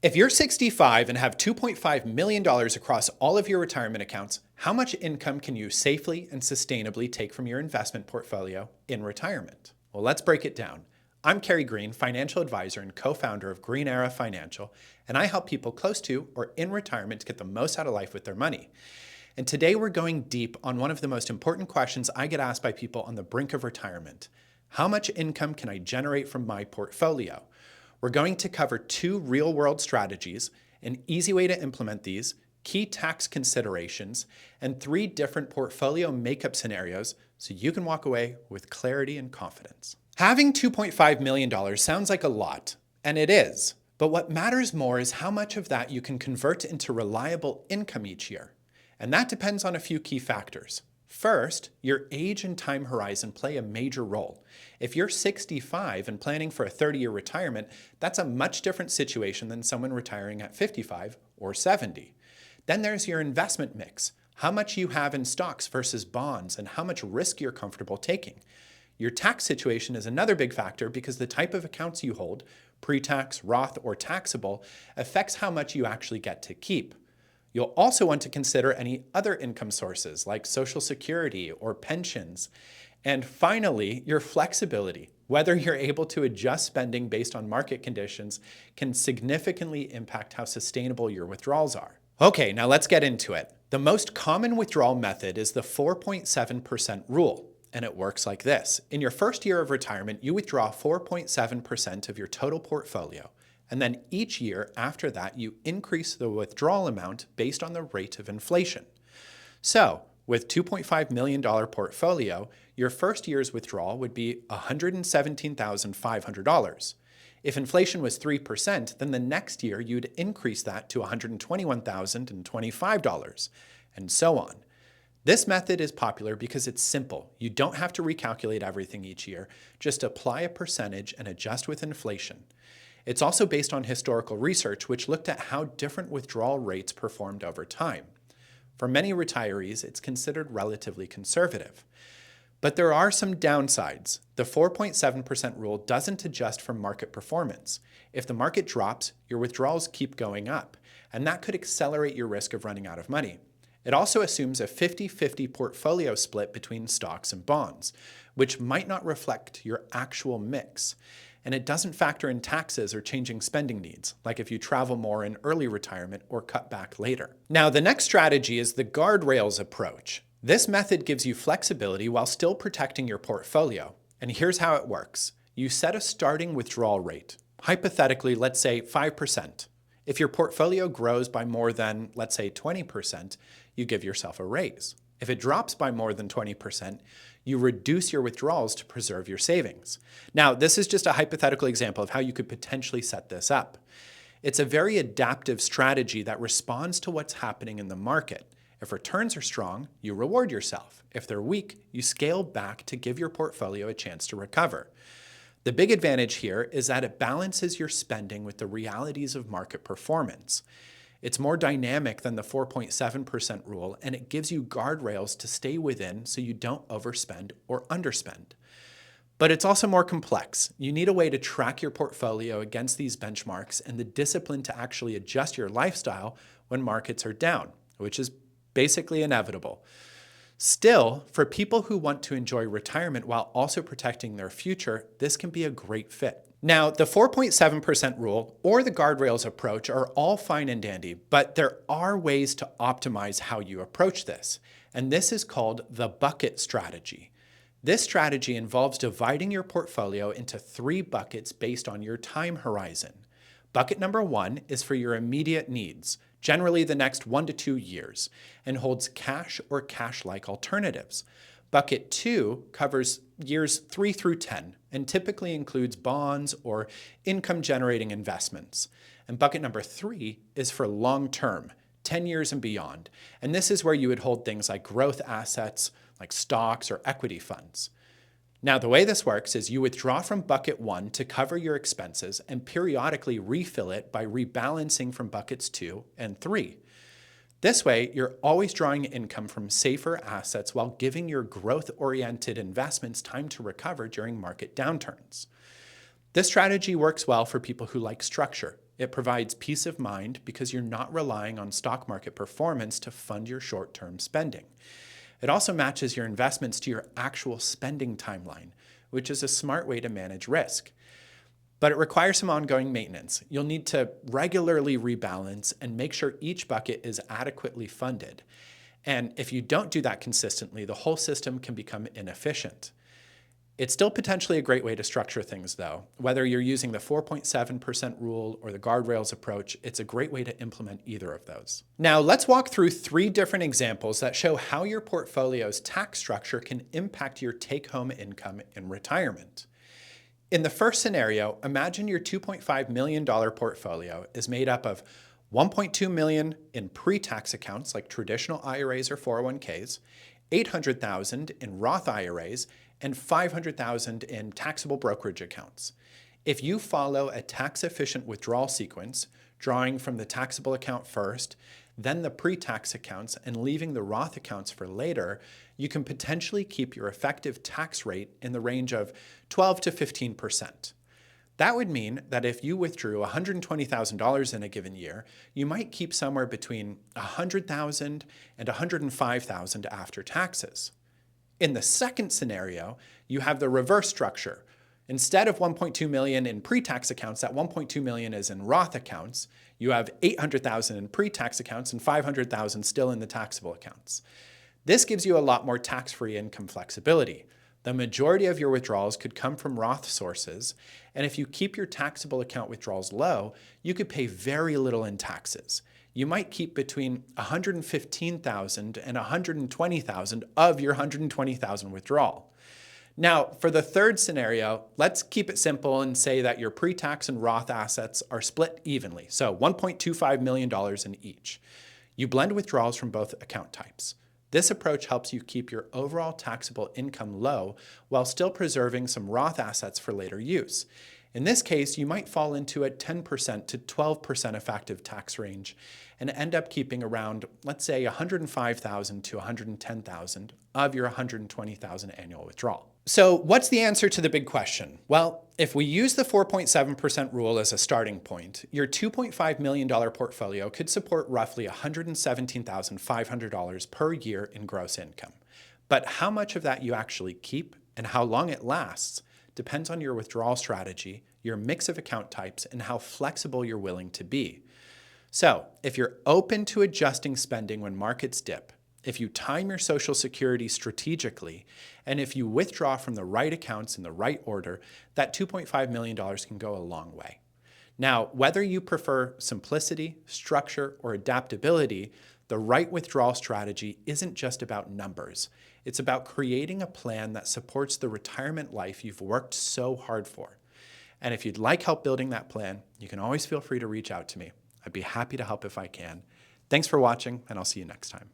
If you're 65 and have $2.5 million across all of your retirement accounts, how much income can you safely and sustainably take from your investment portfolio in retirement? Well, let's break it down. I'm Cary, financial advisor and co-founder of Green Era Financial, and I help people close to or in retirement to get the most out of life with their money. And today we're going deep on one of the most important questions I get asked by people on the brink of retirement. How much income can I generate from my portfolio? We're going to cover 2 real-world strategies, an easy way to implement these, key tax considerations, and 3 different portfolio makeup scenarios so you can walk away with clarity and confidence. Having $2.5 million sounds like a lot, and it is, but what matters more is how much of that you can convert into reliable income each year. And that depends on a few key factors. First, your age and time horizon play a major role. If you're 65 and planning for a 30-year retirement, that's a much different situation than someone retiring at 55 or 70. Then there's your investment mix, how much you have in stocks versus bonds, and how much risk you're comfortable taking. Your tax situation is another big factor because the type of accounts you hold, pre-tax, Roth, or taxable, affects how much you actually get to keep. You'll also want to consider any other income sources like Social Security or pensions. And finally, your flexibility. Whether you're able to adjust spending based on market conditions can significantly impact how sustainable your withdrawals are. Okay, now let's get into it. The most common withdrawal method is the 4.7% rule, and it works like this. In your first year of retirement, you withdraw 4.7% of your total portfolio. And then each year after that, you increase the withdrawal amount based on the rate of inflation. So, with $2.5 million portfolio, your first year's withdrawal would be $117,500. If inflation was 3%, then the next year you'd increase that to $121,025, and so on. This method is popular because it's simple. You don't have to recalculate everything each year. Just apply a percentage and adjust with inflation. It's also based on historical research, which looked at how different withdrawal rates performed over time. For many retirees, it's considered relatively conservative. But there are some downsides. The 4.7% rule doesn't adjust for market performance. If the market drops, your withdrawals keep going up, and that could accelerate your risk of running out of money. It also assumes a 50-50 portfolio split between stocks and bonds, which might not reflect your actual mix. And it doesn't factor in taxes or changing spending needs, like if you travel more in early retirement or cut back later. Now, the next strategy is the Guardrails Approach. This method gives you flexibility while still protecting your portfolio. And here's how it works. You set a starting withdrawal rate. Hypothetically, let's say 5%. If your portfolio grows by more than, let's say, 20%, you give yourself a raise. If it drops by more than 20%, you reduce your withdrawals to preserve your savings. Now, this is just a hypothetical example of how you could potentially set this up. It's a very adaptive strategy that responds to what's happening in the market. If returns are strong, you reward yourself. If they're weak, you scale back to give your portfolio a chance to recover. The big advantage here is that it balances your spending with the realities of market performance. It's more dynamic than the 4.7% rule, and it gives you guardrails to stay within so you don't overspend or underspend. But it's also more complex. You need a way to track your portfolio against these benchmarks and the discipline to actually adjust your lifestyle when markets are down, which is basically inevitable. Still, for people who want to enjoy retirement while also protecting their future, this can be a great fit. Now, the 4.7% rule or the Guardrails Approach are all fine and dandy, but there are ways to optimize how you approach this. And this is called the bucket strategy. This strategy involves dividing your portfolio into 3 buckets based on your time horizon. Bucket number 1 is for your immediate needs, generally the next 1 to 2 years, and holds cash or cash-like alternatives. Bucket 2 covers years 3 through 10 and typically includes bonds or income-generating investments. And bucket number 3 is for long-term, 10 years and beyond. And this is where you would hold things like growth assets, like stocks or equity funds. Now, the way this works is you withdraw from bucket 1 to cover your expenses and periodically refill it by rebalancing from buckets 2 and 3. This way, you're always drawing income from safer assets while giving your growth-oriented investments time to recover during market downturns. This strategy works well for people who like structure. It provides peace of mind because you're not relying on stock market performance to fund your short-term spending. It also matches your investments to your actual spending timeline, which is a smart way to manage risk. But it requires some ongoing maintenance. You'll need to regularly rebalance and make sure each bucket is adequately funded. And if you don't do that consistently, the whole system can become inefficient. It's still potentially a great way to structure things, though. Whether you're using the 4.7% rule or the Guardrails approach, it's a great way to implement either of those. Now, let's walk through 3 different examples that show how your portfolio's tax structure can impact your take-home income in retirement. In the first scenario, imagine your $2.5 million portfolio is made up of $1.2 million in pre-tax accounts like traditional IRAs or 401ks, $800,000 in Roth IRAs, and $500,000 in taxable brokerage accounts. If you follow a tax-efficient withdrawal sequence, drawing from the taxable account first, then the pre-tax accounts, and leaving the Roth accounts for later, you can potentially keep your effective tax rate in the range of 12 to 15%. That would mean that if you withdrew $120,000 in a given year, you might keep somewhere between $100,000 and $105,000 after taxes. In the second scenario, you have the reverse structure. Instead of $1.2 million in pre-tax accounts, that $1.2 million is in Roth accounts. You have $800,000 in pre-tax accounts and $500,000 still in the taxable accounts. This gives you a lot more tax-free income flexibility. The majority of your withdrawals could come from Roth sources, and if you keep your taxable account withdrawals low, you could pay very little in taxes. You might keep between $115,000 and $120,000 of your $120,000 withdrawal. Now, for the third scenario, let's keep it simple and say that your pre-tax and Roth assets are split evenly, so $1.25 million in each. You blend withdrawals from both account types. This approach helps you keep your overall taxable income low while still preserving some Roth assets for later use. In this case, you might fall into a 10% to 12% effective tax range and end up keeping around, let's say, $105,000 to $110,000 of your $120,000 annual withdrawal. So what's the answer to the big question? Well, if we use the 4.7% rule as a starting point, your $2.5 million portfolio could support roughly $117,500 per year in gross income. But how much of that you actually keep and how long it lasts depends on your withdrawal strategy, your mix of account types, and how flexible you're willing to be. So if you're open to adjusting spending when markets dip, if you time your Social Security strategically, and if you withdraw from the right accounts in the right order, that $2.5 million can go a long way. Now, whether you prefer simplicity, structure, or adaptability, the right withdrawal strategy isn't just about numbers. It's about creating a plan that supports the retirement life you've worked so hard for. And if you'd like help building that plan, you can always feel free to reach out to me. I'd be happy to help if I can. Thanks for watching, and I'll see you next time.